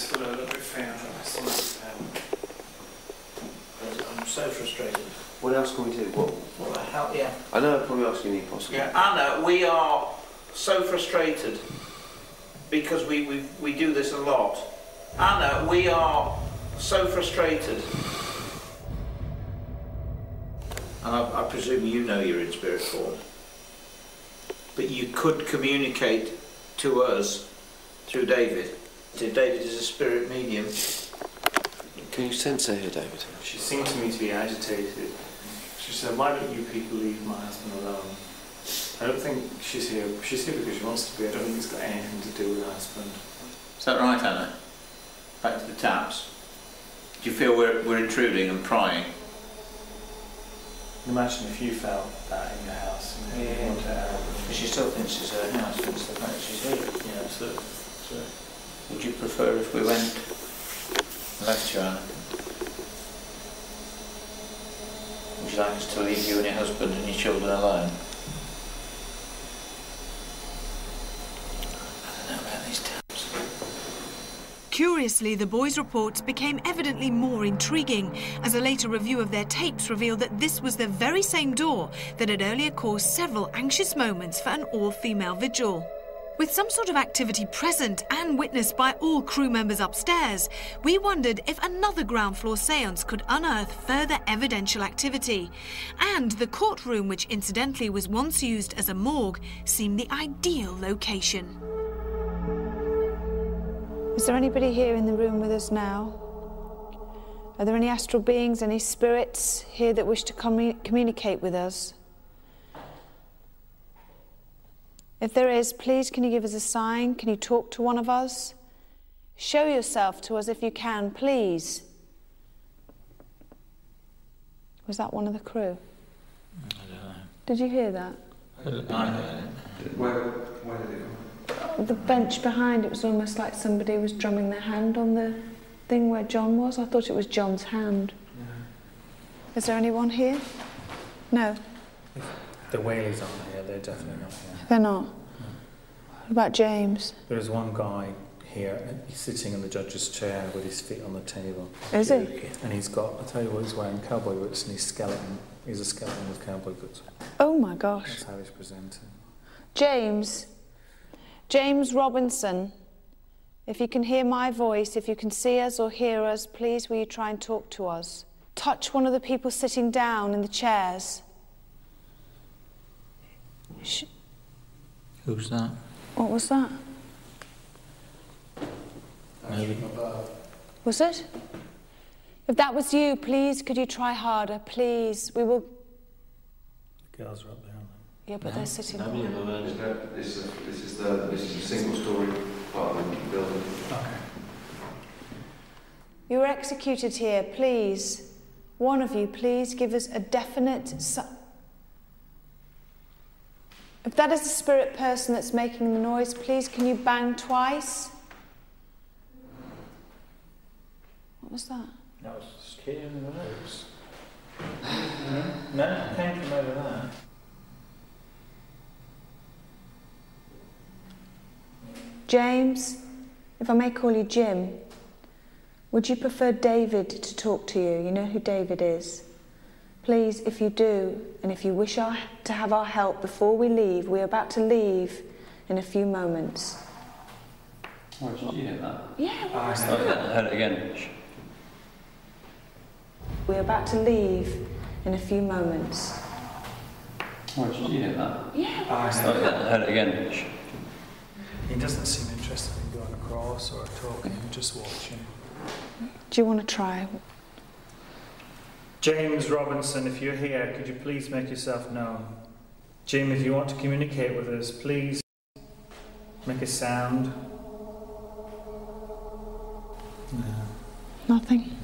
skulle ha blivit fan. I'm so frustrated. What else can we do? What the hell, yeah. I know I'm probably asking you possibly. Yeah, Anna, we are so frustrated because we do this a lot. Anna, we are so frustrated. And I presume you know you're in spirit form. But you could communicate to us through David. David is a spirit medium. Can you sense her here, David? She seemed to me to be agitated. She said, "Why don't you people leave my husband alone?" I don't think she's here. She's here because she wants to be. I don't think it's got anything to do with her husband. Is that right, Anna? Back to the taps. Do you feel we're intruding and prying? Imagine if you felt that in your house. And you want to But she still thinks it's her house, thinks the fact she's here. Yeah, absolutely. Would you prefer if we went and left you, Anna? Would you like us to leave you and your husband and your children alone? I don't know about these taps. Curiously, the boys' reports became evidently more intriguing as a later review of their tapes revealed that this was the very same door that had earlier caused several anxious moments for an all-female vigil. With some sort of activity present and witnessed by all crew members upstairs, we wondered if another ground floor séance could unearth further evidential activity. And the courtroom, which incidentally was once used as a morgue, seemed the ideal location. Is there anybody here in the room with us now? Are there any astral beings, any spirits here that wish to communicate with us? If there is, please can you give us a sign? Can you talk to one of us? Show yourself to us if you can, please. Was that one of the crew? I don't know. Did you hear that? I heard it. Where did it come? The bench behind, it was almost like somebody was drumming their hand on the thing where John was. I thought it was John's hand. Yeah. Is there anyone here? No. The Whaleys aren't here. They're definitely not here. They're not? What about James? There is one guy here. He's sitting in the judge's chair with his feet on the table. Is he? And he's got, I'll tell you what, he's wearing cowboy boots and he's skeleton. He's a skeleton with cowboy boots. Oh my gosh. That's how he's presented. James Robinson, if you can hear my voice, if you can see us or hear us, please will you try and talk to us? Touch one of the people sitting down in the chairs. Who's that? What was that? Maybe. Was it? If that was you, please could you try harder, please? We will... The girls are up there, aren't Yeah, but they're sitting there. This is a single-story part of the building. they? Okay. You were executed here, please. One of you, please give us a definite... If that is the spirit person that's making the noise, please can you bang twice? What was that? That was just here in the roads. No, it came from over there. James, if I may call you Jim, would you prefer David to talk to you? You know who David is. Please, if you do, and if you wish to have our help before we leave, we're about to leave in a few moments. Oh, did you hear that? Yeah, I heard it again. we're about to leave in a few moments. Oh, did you hear that? Yeah. I heard it again. He doesn't seem interested in going across or talking, just watching. Do you want to try? James Robinson, if you're here, could you please make yourself known? Jim, if you want to communicate with us, please make a sound. No. Nothing.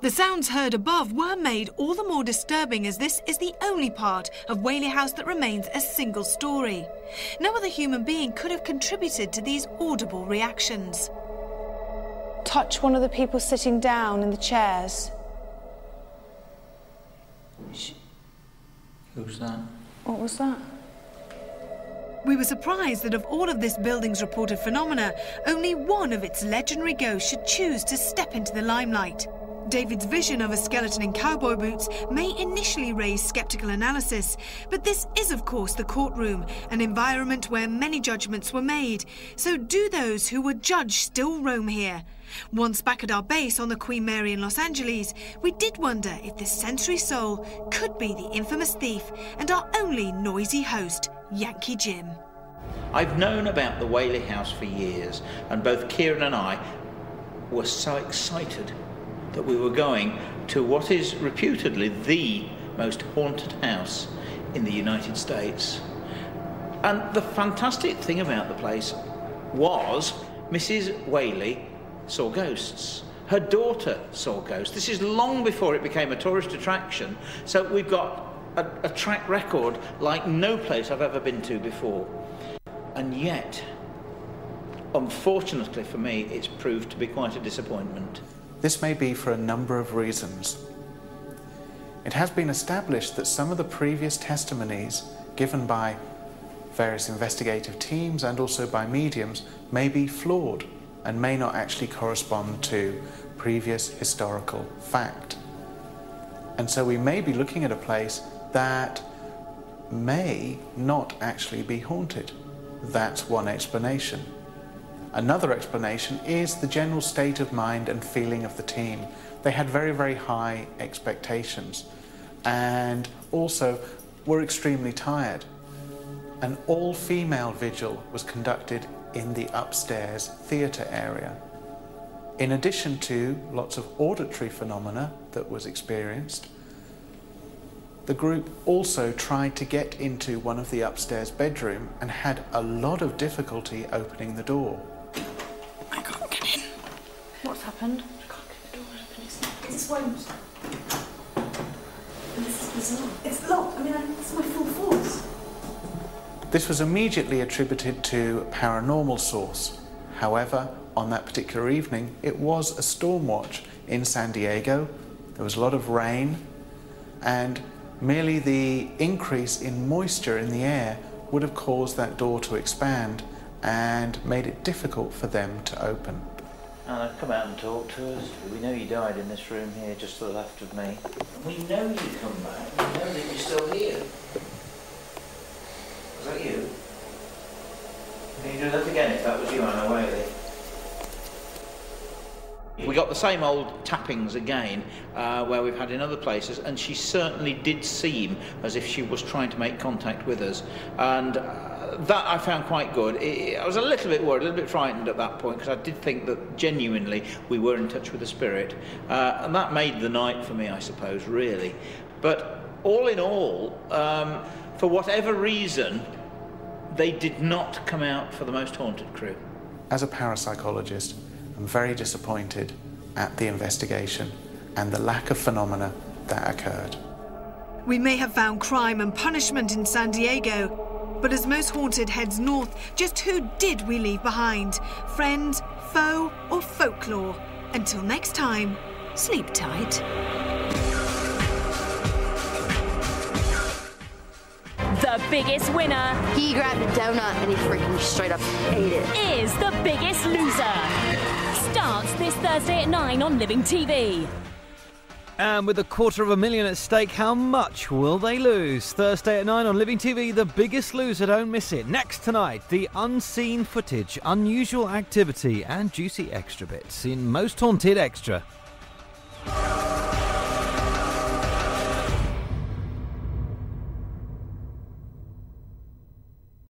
The sounds heard above were made all the more disturbing as this is the only part of Whaley House that remains a single story. No other human being could have contributed to these audible reactions. Touch one of the people sitting down in the chairs. Who's that? What was that? We were surprised that of all of this building's reported phenomena, only one of its legendary ghosts should choose to step into the limelight. David's vision of a skeleton in cowboy boots may initially raise sceptical analysis, but this is, of course, the courtroom, an environment where many judgments were made. So do those who were judged still roam here? Once back at our base on the Queen Mary in Los Angeles, we did wonder if this sensory soul could be the infamous thief and our only noisy host, Yankee Jim. I've known about the Whaley house for years, and both Kieran and I were so excited that we were going to what is reputedly the most haunted house in the United States. And the fantastic thing about the place was Mrs. Whaley saw ghosts. Her daughter saw ghosts. This is long before it became a tourist attraction, so we've got a track record like no place I've ever been to before. And yet, unfortunately for me, it's proved to be quite a disappointment. This may be for a number of reasons. It has been established that some of the previous testimonies given by various investigative teams and also by mediums may be flawed and may not actually correspond to previous historical fact. And so we may be looking at a place that may not actually be haunted. That's one explanation. Another explanation is the general state of mind and feeling of the team. They had very, very high expectations and also were extremely tired. An all-female vigil was conducted in the upstairs theatre area. In addition to lots of auditory phenomena that was experienced, the group also tried to get into one of the upstairs bedroom and had a lot of difficulty opening the door. I can't get in. What's happened? I can't get the door open. It's won't. And this is bizarre. It's locked. I mean, it's my full force. This was immediately attributed to a paranormal source. However, on that particular evening, it was a storm watch in San Diego. There was a lot of rain, and merely the increase in moisture in the air would have caused that door to expand and made it difficult for them to open. Anna, come out and talk to us. We know you died in this room here just to the left of me. We know you come back. We know that you're still here. Was that you? Can you do that again if that was you, Anna Whaley? We got the same old tappings again, where we've had in other places, and she certainly did seem as if she was trying to make contact with us. And that I found quite good. I was a little bit worried, a little bit frightened at that point, because I did think that genuinely we were in touch with the spirit. And that made the night for me, I suppose, really. But all in all, for whatever reason, they did not come out for the most haunted crew. As a parapsychologist, I'm very disappointed at the investigation and the lack of phenomena that occurred. We may have found crime and punishment in San Diego, but as Most Haunted heads north, just who did we leave behind? Friend, foe, or folklore? Until next time, sleep tight. The biggest winner. He grabbed a donut and he freaking straight up ate it. Is the biggest loser. Starts this Thursday at 9 on Living TV. And with $250,000 at stake, how much will they lose? Thursday at 9 on Living TV, The Biggest Loser, don't miss it. Next tonight, the unseen footage, unusual activity and juicy extra bits in Most Haunted Extra.